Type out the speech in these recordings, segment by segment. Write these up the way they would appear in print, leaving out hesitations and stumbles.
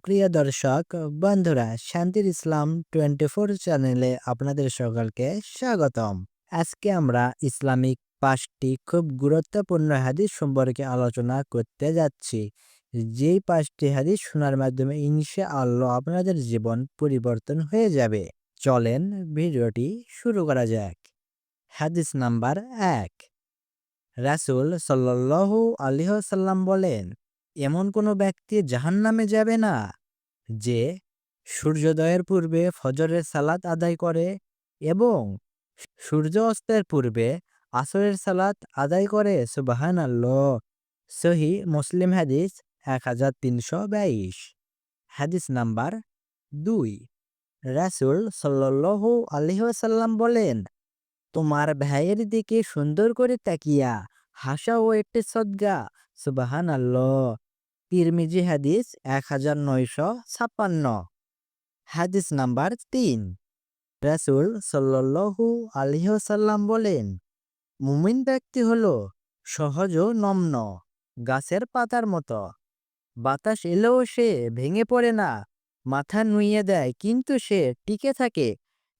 প্রিয় দর্শক বন্ধুরা, শান্তির ইসলাম 24 চ্যানেলে আপনাদের সকলকে স্বাগতম। আজকে আমরা ইসলামিক 5টি খুব গুরুত্বপূর্ণ হাদিস সম্পর্কে আলোচনা করতে যাচ্ছি। যেই 5টি হাদিস শোনার মাধ্যমে ইনশাআল্লাহ আপনাদের জীবন পরিবর্তন হয়ে যাবে। চলেন ভিডিওটি শুরু করা যাক। হাদিস নাম্বার 1। রাসূল সাল্লাল্লাহু আলাইহি ওয়াসাল্লাম বলেন, এমন কোনো ব্যক্তি জাহান্নামে যাবে না যে সূর্যোদয়ের পূর্বে ফজরের সালাত আদায় করে এবং সূর্য অস্তের পূর্বে আসরের সালাত আদায় করে। সুবহানাল্লাহ। সহিহ মুসলিম হাদিস 1322। হাদিস নাম্বার 2। রাসূল সাল্লাল্লাহু আলাইহি ওয়াসাল্লাম বলেন, তোমার ভাইয়ের দিকে সুন্দর করে তাকিয়া হাসাও একটি সদকা। সুবহানাল্লাহ। তিরমিজি হাদিস 1956। হাদিস নাম্বার 3। রাসূল সাল্লাল্লাহু আলাইহি ওয়াসাল্লাম বলেন, মুমিন ব্যক্তি হলো সহজ ও নম্র গাছের পাতার মতো। বাতাস এলেও সে ভেঙে পড়ে না, মাথা নুইয়ে দেয় কিন্তু সে টিকে থাকে।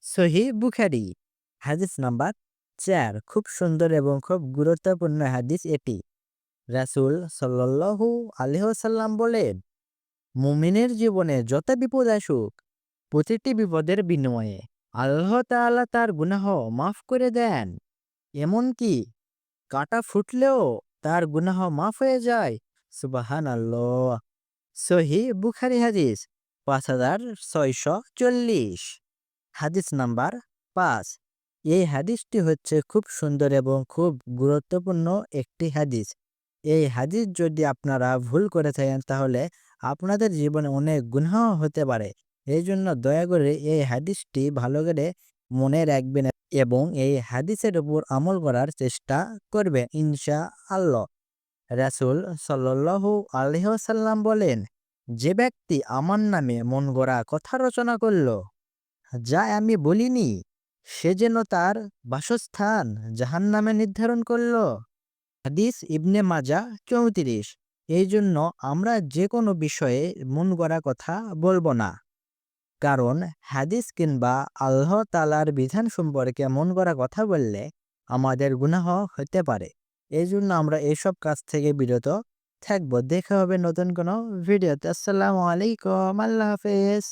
সহিহ বুখারী। হাদিস নাম্বার 4। খুব সুন্দর এবং খুব গুরুত্বপূর্ণ হাদিস এটি। রাসূল সাল্লাল্লাহু আলাইহি ওয়াসাল্লাম বলেন, মুমিনের জীবনে যত বিপদ আসুক, প্রতিটি বিপদের বিনিময়ে আল্লাহ তাআলা তার গুনাহ মাফ করে দেন। এমনকি কাঁটা ফুটলেও তার গুনাহ মাফ হয়ে যায়। সুবহানাল্লাহ। সহিহ বুখারী হাদিস 5640। হাদিস নাম্বার 5। এই হাদিসটি হচ্ছে খুব সুন্দর এবং খুব গুরুত্বপূর্ণ একটি হাদিস। এই হাদিস যদি আপনারা ভুল করে থাকেন তাহলে আপনাদের জীবনে অনেক গুনাহ হতে পারে। এই জন্য দয়া করে এই হাদিসটি ভালো করে মনে রাখবেন এবং এই হাদিসের উপর আমল করার চেষ্টা করবেন ইনশাআল্লাহ। রাসূল সাল্লাল্লাহু আলাইহি ওয়াসাল্লাম বলেন, যে ব্যক্তি আমার নামে মন গড়া কথা রচনা করল, যা আমি বলিনি, সে যেন তার বাসস্থান জাহান্নামে নির্ধারণ করল। হাদিস ইবনে মাজাহ 34। এই জন্য আমরা যে কোনো বিষয়ে মন গড়া কথা বলবো না, কারণ হাদিস কিংবা আল্লাহ তাআলার বিধান সম্পর্কে মন গড়া কথা বললে আমাদের গুনাহ হতে পারে। এই জন্য আমরা এইসব কাজ থেকে বিরত থাকবো। দেখা হবে নতুন কোনো ভিডিওতে। আসসালামু আলাইকুম। আল্লাহ হাফেজ।